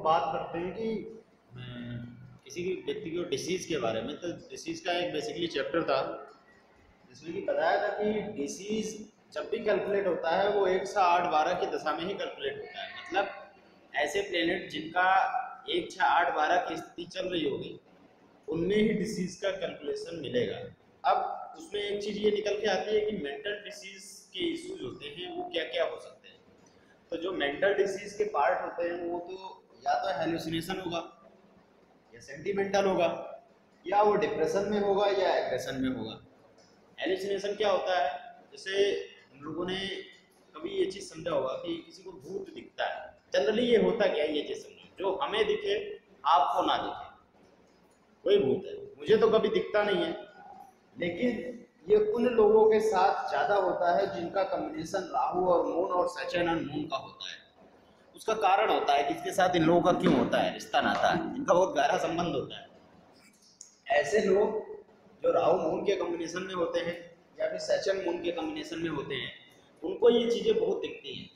बात करते हैं कि किसी भी व्यक्ति को डिसीज़ के बारे में। तो डिसीज़ का एक बेसिकली चैप्टर था जिसमें कि बताया था कि डिसीज़ जब भी कैलकुलेट होता है वो 1 से 8 12 की दशा में ही कैलकुलेट होता है। मतलब ऐसे प्लेनेट जिनका 1 से 8 12 की स्थिति चल रही होगी उनमें ही डिसीज़ का कैलकुलेशन मिलेगा। अब उसमें एक चीज़ ये निकल के आती है कि मेंटल डिसीज़ के इश्यूज होते हैं वो क्या क्या हो सकते हैं। तो जो मेंटल डिसीज़ के पार्ट होते हैं वो तो या तो हेलुसिनेशन होगा या सेंटिमेंटल होगा या वो डिप्रेशन में होगा या एग्रेशन में होगा। हेलुसिनेशन क्या होता है, जैसे हम लोगों ने कभी ये चीज़ समझा होगा कि किसी को भूत दिखता है। जनरली ये होता क्या है, ये चीज़ समझो, जो हमें दिखे आपको ना दिखे कोई भूत है। मुझे तो कभी दिखता नहीं है, लेकिन ये उन लोगों के साथ ज़्यादा होता है जिनका कॉम्बिनेशन राहु और मून और सैटर्न और मून का होता है। उसका कारण होता है कि इसके साथ इन लोगों का क्यों होता है, रिश्ता नाता है, इनका बहुत गहरा संबंध होता है। ऐसे लोग जो राहु मून के कॉम्बिनेशन में होते हैं या फिर सैटर्न मून के कॉम्बिनेशन में होते हैं उनको ये चीज़ें बहुत दिखती हैं।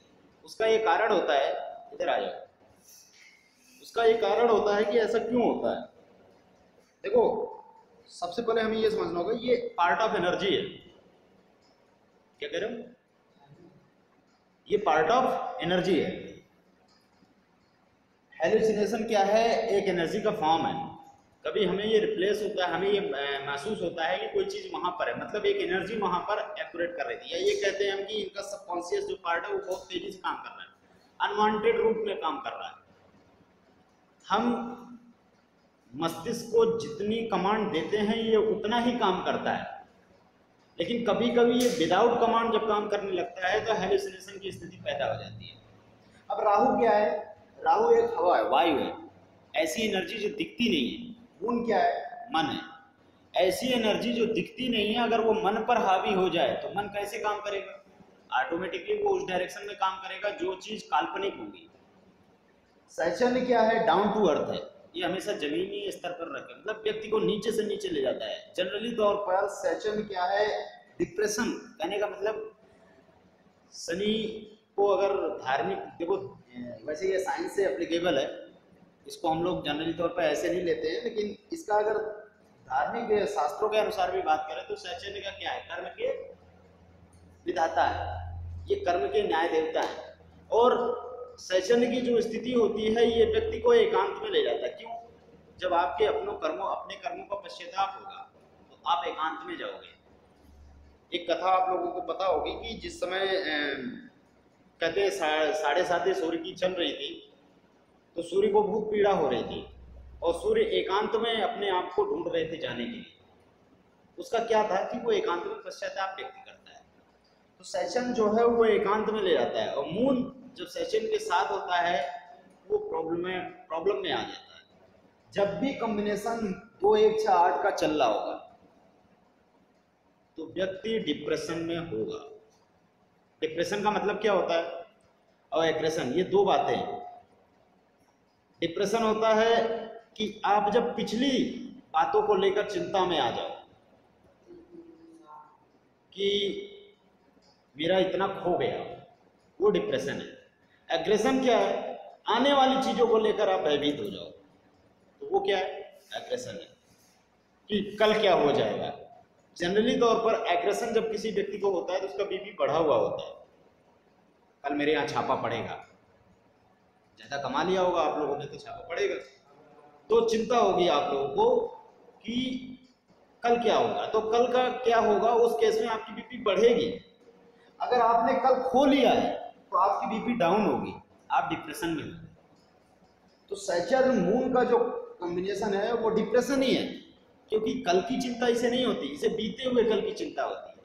उसका ये कारण होता है, इधर आ जाओ, उसका ये कारण होता है कि ऐसा क्यों होता है। देखो, सबसे पहले हमें ये समझना होगा ये पार्ट ऑफ एनर्जी है। क्या कह रहे हो? ये पार्ट ऑफ एनर्जी है। हेलुसिनेशन क्या है, एक एनर्जी का फॉर्म है। कभी हमें ये रिप्लेस होता है, हमें ये महसूस होता है कि कोई चीज़ वहाँ पर है, मतलब एक एनर्जी वहाँ पर एक्यूरेट कर रही थी। या ये कहते हैं हम कि इनका सबकॉन्शियस जो पार्ट है वो बहुत तेजी से काम कर रहा है, अनवांटेड रूप में काम कर रहा है। हम मस्तिष्क को जितनी कमांड देते हैं ये उतना ही काम करता है, लेकिन कभी कभी ये विदाउट कमांड जब काम करने लगता है तो हेलुसिनेशन की स्थिति पैदा हो जाती है। अब राहु क्या है? राहु एक हवा है, वायु है, ऐसी एनर्जी जो दिखती नहीं है। मून क्या है? मन है, ऐसी एनर्जी जो दिखती नहीं है। अगर वो मन पर हावी हो जाए तो मन कैसे काम करेगा? ऑटोमेटिकली वो उस डायरेक्शन में काम करेगा जो चीज काल्पनिक होगी। सैचन क्या है? डाउन टू अर्थ है, ये हमेशा जमीनी स्तर पर रखे, मतलब व्यक्ति को नीचे से नीचे ले जाता है। जनरली तौर पर सैचन क्या है? डिप्रेशन। कहने का मतलब शनि को अगर धार्मिक, देखो वैसे ये साइंस से एप्लीकेबल है, इसको हम लोग जनरली तौर पर ऐसे नहीं लेते हैं, लेकिन इसका अगर धार्मिक शास्त्रों के अनुसार भी बात करें तो सैचन का क्या है? कर्म के विधाता है, ये कर्म के न्याय देवता है। और सैचन्य की जो स्थिति होती है ये व्यक्ति को एकांत में ले जाता है। क्यों? जब आपके अपने कर्मों का पश्चाताप होगा तो आप एकांत में जाओगे। एक कथा आप लोगों को पता होगी कि जिस समय कहते हैं 7:30 सूर्य की चल रही थी तो सूर्य को बहुत पीड़ा हो रही थी और सूर्य एकांत में अपने आप को ढूंढ रहे थे जाने के लिए। उसका क्या था कि वो एकांत में पश्चाताप व्यक्त करता है। तो सैचन जो है वो एकांत में ले जाता है, और मून जब सैचन के साथ होता है वो प्रॉब्लम में आ जाता है। जब भी कॉम्बिनेशन 2 1 6 8 का चल रहा होगा तो व्यक्ति डिप्रेशन में होगा। डिप्रेशन का मतलब क्या होता है और एग्रेशन, ये दो बातें हैं। डिप्रेशन होता है कि आप जब पिछली बातों को लेकर चिंता में आ जाओ कि मेरा इतना खो गया, वो डिप्रेशन है। एग्रेशन क्या है? आने वाली चीजों को लेकर आप भयभीत हो जाओ, तो वो क्या है? एग्रेशन है कि कल क्या हो जाएगा। जनरली तौर पर एग्रेशन जब किसी व्यक्ति को होता है तो उसका बीपी बढ़ा हुआ होता है। कल मेरे यहाँ छापा पड़ेगा, ज्यादा कमा लिया होगा आप लोगों ने तो छापा पड़ेगा, तो चिंता होगी आप लोगों को कि कल क्या होगा। तो कल का क्या होगा, उस केस में आपकी बीपी बढ़ेगी। अगर आपने कल खो लिया है तो आपकी बीपी डाउन होगी, आप डिप्रेशन में होंगे। तो सैचर्न मून का जो कॉम्बिनेशन है वो डिप्रेशन ही है, क्योंकि कल की चिंता इसे नहीं होती, इसे बीते हुए कल की चिंता होती है।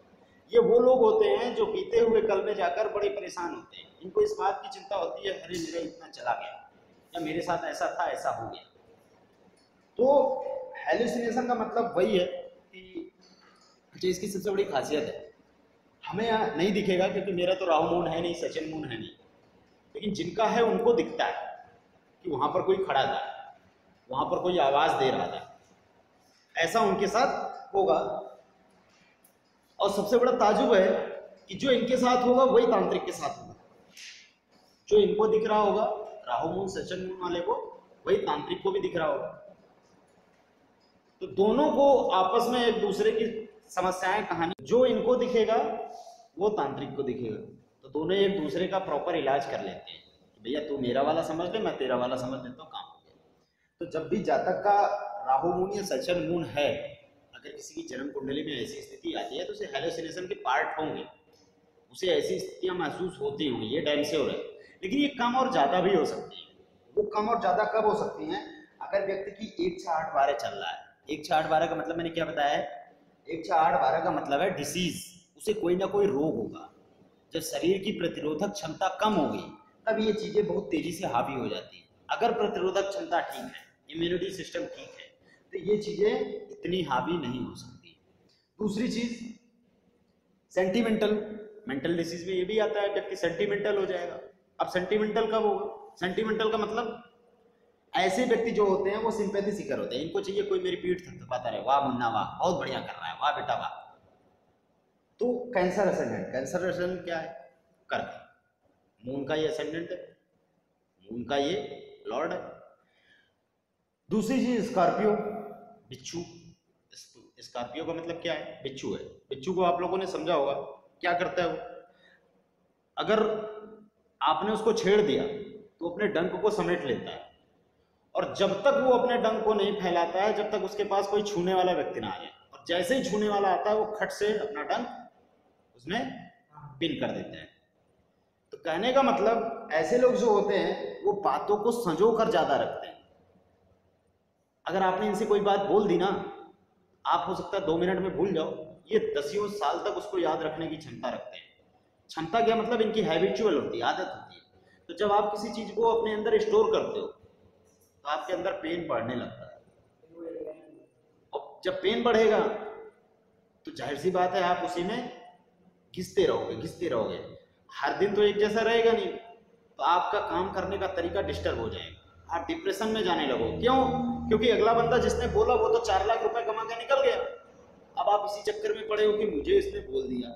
ये वो लोग होते हैं जो बीते हुए कल में जाकर बड़े परेशान होते हैं। इनको इस बात की चिंता होती है, अरे मेरा इतना चला गया, या मेरे साथ ऐसा था, ऐसा हो गया। तो हेलुसिनेशन का मतलब वही है कि जो इसकी सबसे बड़ी खासियत है, हमें यहाँ नहीं दिखेगा क्योंकि मेरा तो राहु मून है नहीं, सैचर्न मून है नहीं, लेकिन जिनका है उनको दिखता है कि वहां पर कोई खड़ा था, वहां पर कोई आवाज दे रहा था, ऐसा उनके साथ होगा। और सबसे बड़ा ताजुब है कि जो इनके साथ होगा वही तांत्रिक के साथ होगा। जो इनको दिख रहा होगा राहु मून सैचर्न मून वाले को, वही तांत्रिक को भी दिख रहा होगा। तो दोनों को आपस में एक दूसरे की समस्याएं, कहानी जो इनको दिखेगा वो तांत्रिक को दिखेगा। तो दोनों एक दूसरे का प्रॉपर इलाज कर लेते हैं कि भैया तू मेरा वाला समझ ले, मैं तेरा वाला समझ लेता हूँ, काम हो गया। तो जब भी जातक का राहु मून या सचन मून है, अगर किसी की जन्म कुंडली में ऐसी स्थिति आती है तो उसे हेलुसिनेशन के पार्ट होंगे, उसे ऐसी स्थितियां महसूस होती होंगी, ये टाइम से हो रहा है। लेकिन ये कम और ज्यादा भी हो सकती है। वो कम और ज्यादा कब हो सकती हैं? अगर व्यक्ति की 1/6/8/12 चल रहा है। 1/6/8/12 का मतलब मैंने क्या बताया है? 1/6/8/12 का मतलब है डिसीज, उसे कोई ना कोई रोग होगा। जब शरीर की प्रतिरोधक क्षमता कम होगी तब ये चीजें बहुत तेजी से हावी हो जाती हैं। अगर प्रतिरोधक क्षमता ठीक है, इम्यूनिटी सिस्टम ठीक है, तो ये चीजें इतनी हावी नहीं हो सकती। दूसरी चीज सेंटिमेंटल, मेंटल डिसीज में ये भी आता है, व्यक्ति सेंटिमेंटल हो जाएगा। अब सेंटिमेंटल कब होगा? सेंटिमेंटल का मतलब ऐसे व्यक्ति जो होते हैं वो सिंपैथी सीकर होते हैं, इनको चाहिए कोई मेरी पीठ थपथपाता रहे, वाह मुन्ना वाह, बहुत बढ़िया कर रहा है, वाह बेटा वाह। तो कैंसर असेंडेंट, कैंसर असेंडेंट क्या है? कर्क, मून का ये असेंडेंट है, मून का ये लॉर्ड है। दूसरी चीज स्कॉर्पियो, बिच्छू। स्कॉर्पियो का मतलब क्या है? बिच्छू है। बिच्छू को आप लोगों ने समझा होगा, क्या करता है वो? अगर आपने उसको छेड़ दिया तो अपने डंक को समेट लेता है, और जब तक वो अपने डंक को नहीं फैलाता है जब तक उसके पास कोई छूने वाला व्यक्ति ना आ जाए, और जैसे ही छूने वाला आता है वो खट से अपना डंक उसमें पिन कर देता है। तो कहने का मतलब ऐसे लोग जो होते हैं वो बातों को संजो कर ज्यादा रखते हैं। अगर आपने इनसे कोई बात बोल दी ना, आप हो सकता है 2 मिनट में भूल जाओ, ये दसियों साल तक उसको याद रखने की क्षमता रखते हैं। क्षमता क्या मतलब? इनकी हैबिचुअल होती है, आदत होती है। तो जब आप किसी चीज को अपने अंदर स्टोर करते हो तो आपके अंदर पेन बढ़ने लगता है, और जब पेन बढ़ेगा तो जाहिर सी बात है आप उसी में घिसते रहोगे, घिसते रहोगे। हर दिन तो एक जैसा रहेगा नहीं, तो आपका काम करने का तरीका डिस्टर्ब हो जाएगा, आप डिप्रेशन में जाने लगो। क्यों? क्योंकि अगला बंदा जिसने बोला वो तो 4 लाख रुपए कमा के निकल गया, अब आप इसी चक्कर में पड़े हो कि मुझे इसने बोल दिया।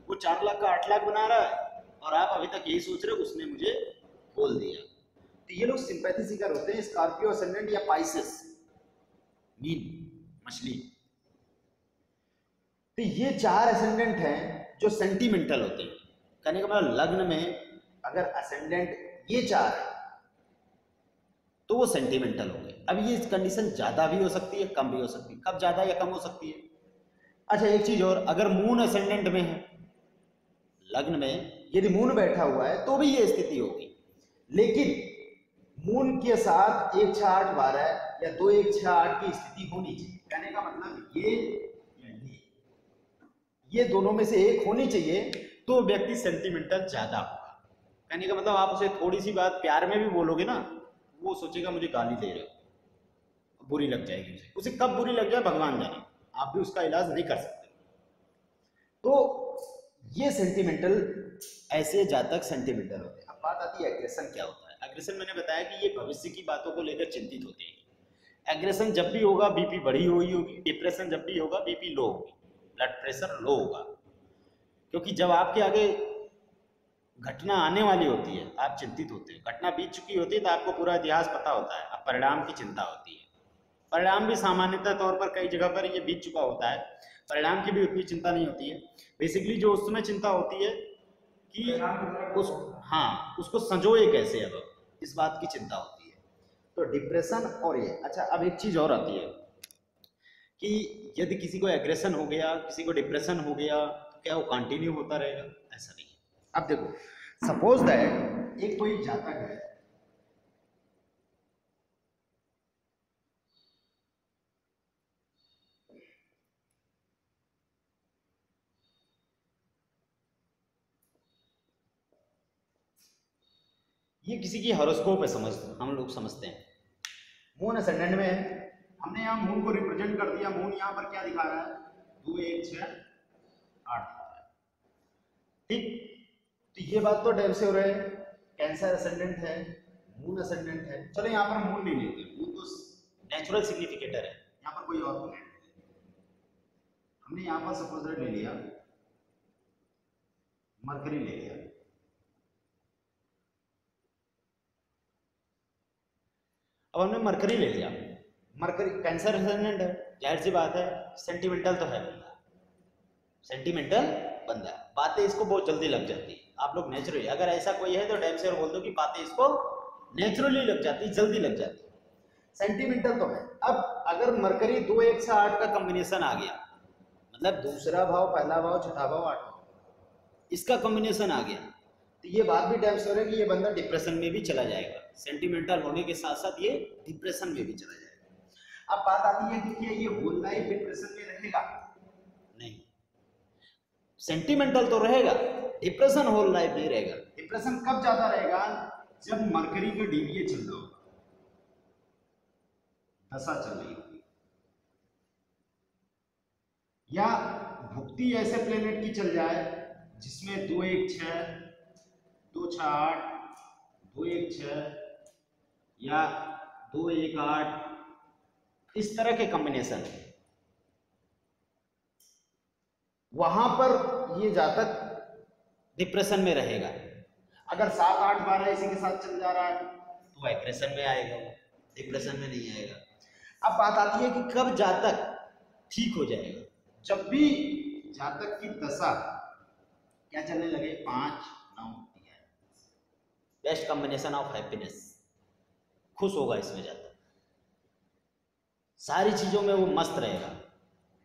वो 4 लाख का 8 लाख बना रहा है और आप अभी तक यही सोच रहे हो उसने मुझे बोल दिया। तो ये लोग सिंपैथी सीकर होते हैं। स्कॉर्पियो असेंडेंट या पाइसेस, मीन, मछली। तो ये 4 असेंडेंट हैं जो सेंटिमेंटल होते हैं। कहने का मतलब लग्न में अगर असेंडेंट ये 4 है तो वो सेंटिमेंटल हो गए। अब ये कंडीशन ज्यादा भी हो सकती है, कम भी हो सकती है। कब ज्यादा या कम हो सकती है? अच्छा एक चीज और, अगर मून असेंडेंट में है, लग्न में यदि मून बैठा हुआ है तो भी ये स्थिति होगी। लेकिन मून के साथ 1/6/8/12 या 2/1/6/8 की स्थिति होनी चाहिए। कहने का मतलब ये या ये दोनों में से एक होनी चाहिए, तो व्यक्ति सेंटिमेंटल ज्यादा होगा। कहने का मतलब आप उसे थोड़ी सी बात प्यार में भी बोलोगे ना, वो सोचेगा मुझे गाली दे रहे हो, बुरी लग जाएगी उसे। उसे कब बुरी लग जाए भगवान जाने, आप भी उसका इलाज नहीं कर सकते। तो ये सेंटिमेंटल, ऐसे जातक सेंटिमेंटल होते हैं। अब बात आती है एग्रेशन क्या होता है। एग्रेशन मैंने बताया कि ये भविष्य की बातों को लेकर चिंतित होते हैं। एग्रेशन जब भी होगा बीपी बढ़ी हुई होगी, डिप्रेशन जब भी होगा बीपी लो होगी, ब्लड प्रेशर लो होगा। क्योंकि जब आपके आगे घटना आने वाली होती है आप चिंतित होते हैं, घटना बीत चुकी होती है तो आपको पूरा इतिहास पता होता है, अब परिणाम की चिंता होती है। परिणाम भी सामान्यतः तौर पर कई जगह पर ये बीत चुका होता है, परिणाम की भी उतनी चिंता नहीं होती है। बेसिकली जो उस समय चिंता होती है कि उस, हाँ, उसको संजोए कैसे, अब इस बात की चिंता होती है। तो डिप्रेशन और ये, अच्छा अब एक चीज और आती है कि यदि किसी को एग्रेशन हो गया, किसी को डिप्रेशन हो गया, तो क्या वो कंटिन्यू होता रहेगा? ऐसा नहीं है। अब देखो, सपोज दैट एक कोई जातक है, ये किसी की हॉरोस्कोप है, समझ, हम लोग समझते हैं। मून असेंडेंट में है, हमने यहाँ मून को रिप्रेजेंट कर दिया। मून यहाँ पर क्या दिखा रहा है? 2 1 6 8 दिखा रहा है, ठीक। तो ये बात तो डैम से हो रहा है, कैंसर असेंडेंट है, मून असेंडेंट है। चलो यहाँ पर मून नहीं लेते, मून तो नेचुरल सिग्निफिकेटर है, यहाँ पर कोई और प्लैनेट है। हमने यहाँ पर सपोज ले लिया मरकरी ले लिया। अब हमने मरकरी ले लिया, मरकरी कैंसर एसेंडेंट है, जाहिर सी बात है सेंटिमेंटल तो है बंदा, सेंटिमेंटल बंदा, बातें इसको बहुत जल्दी लग जाती है। आप लोग नेचुरली, अगर ऐसा कोई है तो डैम से बोल दो कि बातें इसको नेचुरली लग जाती, जल्दी लग जाती, सेंटिमेंटल तो है। अब अगर मरकरी 2 1 से 8 का कॉम्बिनेशन आ गया, मतलब दूसरा भाव, पहला भाव, छठा भाव, आठवां भाव, इसका कॉम्बिनेशन आ गया, तो ये बात भी डैम श्योर है कि ये बंदा डिप्रेशन में भी चला जाएगा, सेंटिमेंटल होने के साथ साथ ये डिप्रेशन में भी चला जाएगा। अब बात आती है कि क्या ये होल लाइफ डिप्रेशन में रहेगा? नहीं, सेंटिमेंटल तो रहेगा, डिप्रेशन होल लाइफ नहीं रहेगा। डिप्रेशन कब ज्यादा रहेगा? जब मरकरी का डीवीए चल रहा होगा, दशा चल रही होगी, या भुक्ति ऐसे प्लेनेट की चल जाए जिसमें 2 1 6, 2 6 8, 2 1 6 या 2 1 8, इस तरह के कॉम्बिनेशन, वहां पर ये जातक डिप्रेशन में रहेगा। अगर 7 8 12 इसी के साथ चल जा रहा है तो एग्रेशन में आएगा, डिप्रेशन में नहीं आएगा। अब बात आती है कि कब जातक ठीक हो जाएगा? जब भी जातक की दशा क्या चलने लगे, 5 9 11, बेस्ट कॉम्बिनेशन ऑफ हैप्पीनेस, खुश होगा इसमें जातक, सारी चीजों में वो मस्त रहेगा।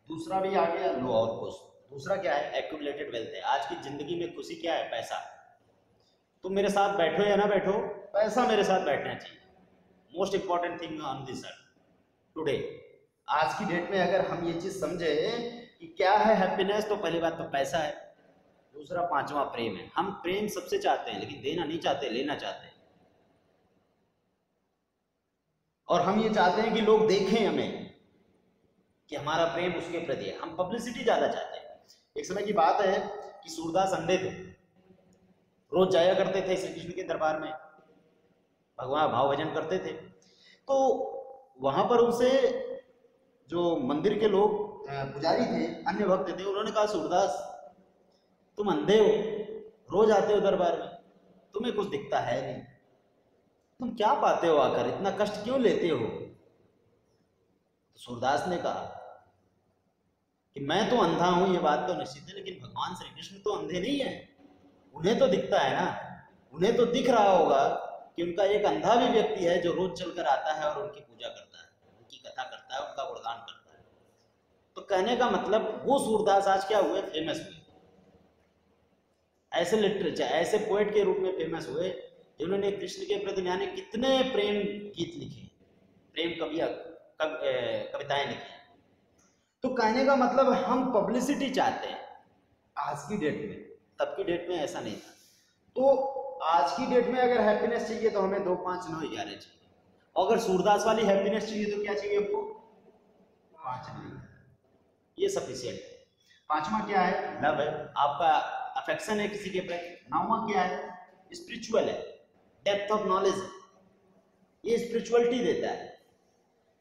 दूसरा भी आ गया लो और खुश। दूसरा क्या है? एक्यूमुलेटेड वेल्थ है। आज की जिंदगी में खुशी क्या है? पैसा। तुम मेरे साथ बैठो या ना बैठो, पैसा मेरे साथ बैठना चाहिए। Most important thing on this earth today. आज की डेट में अगर हम ये चीज समझे कि क्या है हैप्पीनेस, तो पहली बात तो पैसा है, दूसरा पांचवा प्रेम है। हम प्रेम सबसे चाहते हैं, लेकिन देना नहीं चाहते, लेना चाहते हैं। और हम ये चाहते हैं कि लोग देखें हमें कि हमारा प्रेम उसके प्रति है। हम पब्लिसिटी ज्यादा चाहते हैं। एक समय की बात है कि सूरदास अंधे थे, रोज जाया करते थे श्री कृष्ण के दरबार में, भगवान भाव भजन करते थे। तो वहां पर उनसे जो मंदिर के लोग पुजारी थे, अन्य भक्त थे, उन्होंने कहा सूरदास तुम अंधे हो, रोज आते हो दरबार में, तुम्हें कुछ दिखता है नहीं, तुम क्या पाते हो आकर, इतना कष्ट क्यों लेते हो? तो सूरदास ने कहा कि मैं तो अंधा हूं, ये बात तो निश्चित है, लेकिन भगवान श्री कृष्ण तो अंधे नहीं है, उन्हें तो दिखता है ना, उन्हें तो दिख रहा होगा कि उनका एक अंधा भी व्यक्ति है जो रोज चलकर आता है और उनकी पूजा करता है, उनकी कथा करता है, उनका गुणगान करता है। तो कहने का मतलब वो सूरदास आज क्या हुए? फेमस हुए, ऐसे लिटरेचर, ऐसे पोएट के रूप में फेमस हुए जिन्होंने कृष्ण के प्रति जाने कितने प्रेम गीत लिखे, प्रेम कविताएं लिखी। तो कहने का मतलब हम पब्लिसिटी चाहते हैं आज की डेट में, तब की डेट में ऐसा नहीं था। तो आज की डेट में अगर हैप्पीनेस चाहिए तो हमें 2 5 9 11 चाहिए, और अगर सूरदास वाली हैप्पीनेस चाहिए तो क्या चाहिए हमको? 5 नहीं, ये सफिशिएंट है। पांचवा क्या है? लव है, आपका अफेक्शन है किसी के प्रति। 9वां क्या है? स्पिरिचुअल है, डेप्थ ऑफ नॉलेज है, ये स्पिरिचुअलिटी देता है।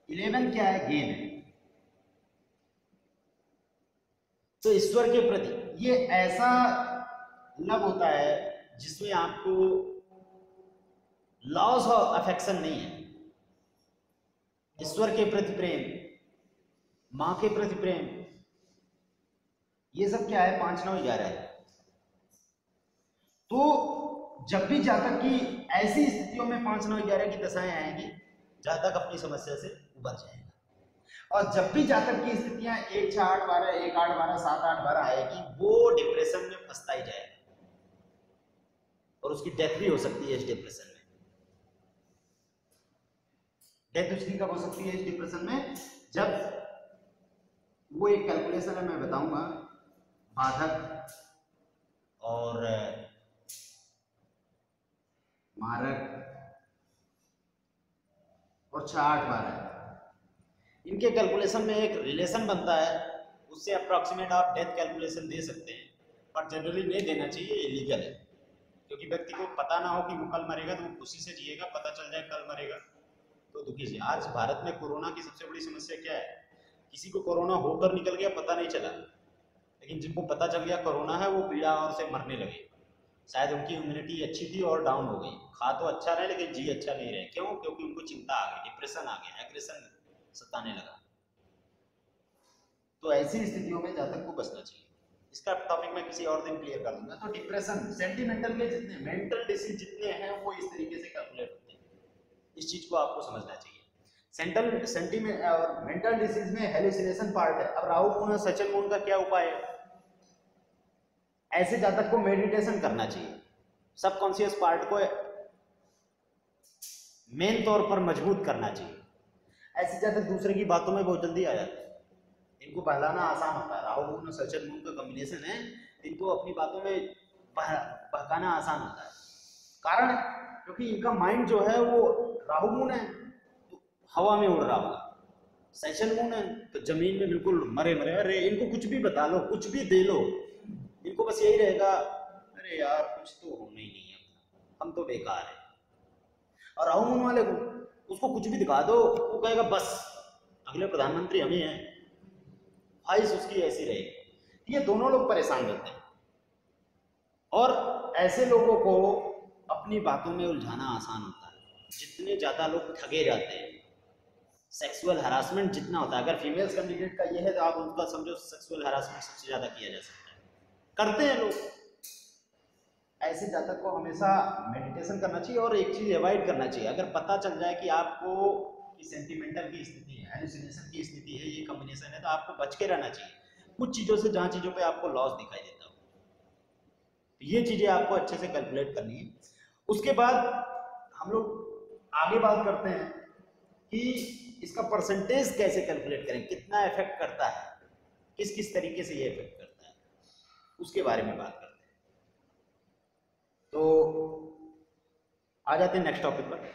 11 क्या है? गेन है, तो ईश्वर के प्रति ये ऐसा लव होता है जिसमें आपको लॉस ऑफ अफेक्शन नहीं है। ईश्वर के प्रति प्रेम, मां के प्रति प्रेम, ये सब क्या है? 5 9 11 है। तो जब भी जातक की ऐसी स्थितियों में 5 9 11 की दशाएं आएंगी, जातक अपनी समस्या से उबर जाएगा। और जब भी जातक की स्थितियां 1 6 8 12, 1 8 12, 7 8 12 आएगी, वो डिप्रेशन में फंसता ही जाएगा और उसकी डेथ भी हो सकती है इस डिप्रेशन में। डेथ उसकी कब हो सकती है इस डिप्रेशन में? जब वो एक कैलकुलेशन है, मैं बताऊंगा, बाधक और मारक और 6 8 12, इनके कैलकुलेशन में एक रिलेशन बनता है, उससे अप्रॉक्सीमेट आप डेथ कैलकुलेशन दे सकते हैं, पर जनरली नहीं देना चाहिए, इलीगल है। क्योंकि व्यक्ति को पता ना हो कि वो कल मरेगा तो वो खुशी से जिएगा, पता चल जाए कल मरेगा तो दुखी से। आज भारत में कोरोना की सबसे बड़ी समस्या क्या है? किसी को कोरोना होकर निकल गया, पता नहीं चला, लेकिन जिनको पता चल गया कोरोना है वो पीड़ा और से मरने लगे। शायद उनकी इम्यूनिटी अच्छी थी और डाउन हो गई, खा तो अच्छा रहे लेकिन जी अच्छा नहीं रहे। क्यों? क्योंकि उनको चिंता आ गई, डिप्रेशन आ गया, एग्रेशन सताने लगा। तो ऐसी स्थितियों में जातक को बचना चाहिए। इसका टॉपिक मैं किसी और दिन क्लियर कर दूंगा। तो डिप्रेशन, सेंटिमेंटल के जितने मेंटल डिसीज जितने हैं वो इस तरीके से कैलकुलेट होते हैं। इस चीज को आपको समझना चाहिए। सेंट्रल सेंटिमेंट और मेंटल डिसीज में हेलुसिनेशन पार्ट है। अब राहु मून और सचन मून का क्या उपाय है? ऐसे जातक को मेडिटेशन करना चाहिए, सबकॉन्शियस पार्ट को मेन तौर पर मजबूत करना चाहिए। ऐसे जातक दूसरे की बातों में बहुत जल्दी आ जाते हैं, इनको बहलाना आसान होता है। राहु मून और सचन मून का कॉम्बिनेशन है, इनको अपनी बातों में बहकाना आसान होता है। कारण क्योंकि इनका माइंड जो है वो राहु मून है तो हवा में उड़ रहा होगा, सेशन मून है तो जमीन में बिल्कुल मरे मरे। अरे इनको कुछ भी बता लो, कुछ भी दे लो, इनको बस यही रहेगा, अरे यार कुछ तो होना ही नहीं है, हम तो बेकार है। और राहु मून वाले को उसको कुछ भी दिखा दो, वो कहेगा बस अगले प्रधानमंत्री हम ही हैं, ख्वाहिश उसकी ऐसी रहेगी। ये दोनों लोग परेशान रहते हैं और ऐसे लोगों को अपनी बातों में उलझाना आसान होता है। जितने ज़्यादा लोग ठगे जाते हैं, सेक्सुअल हरासमेंट जितना होता है, अगर फीमेल्स कैंडिडेट का ये है तो आप उनका समझो सेक्सुअल हरासमेंट सबसे ज़्यादा किया जा सकता है, करते हैं लोग। ऐसे जातक को हमेशा मेडिटेशन करना चाहिए और एक चीज़ अवॉइड करना चाहिए। अगर पता चल जाए कि आपको सेंटिमेंटल की स्थिति है, हेलुसिनेशन की स्थिति है, ये कॉम्बिनेशन है, तो आपको बच के रहना चाहिए कुछ चीज़ों से, जहाँ चीज़ों पे आपको लॉस दिखाई देता हो। तो ये चीज़ें आपको अच्छे से कैलकुलेट करनी है। उसके बाद हम लोग आगे बात करते हैं कि इसका परसेंटेज कैसे कैलकुलेट करें, कितना इफेक्ट करता है, किस किस तरीके से ये इफेक्ट करता है, उसके बारे में बात करते हैं। तो आ जाते हैं नेक्स्ट टॉपिक पर।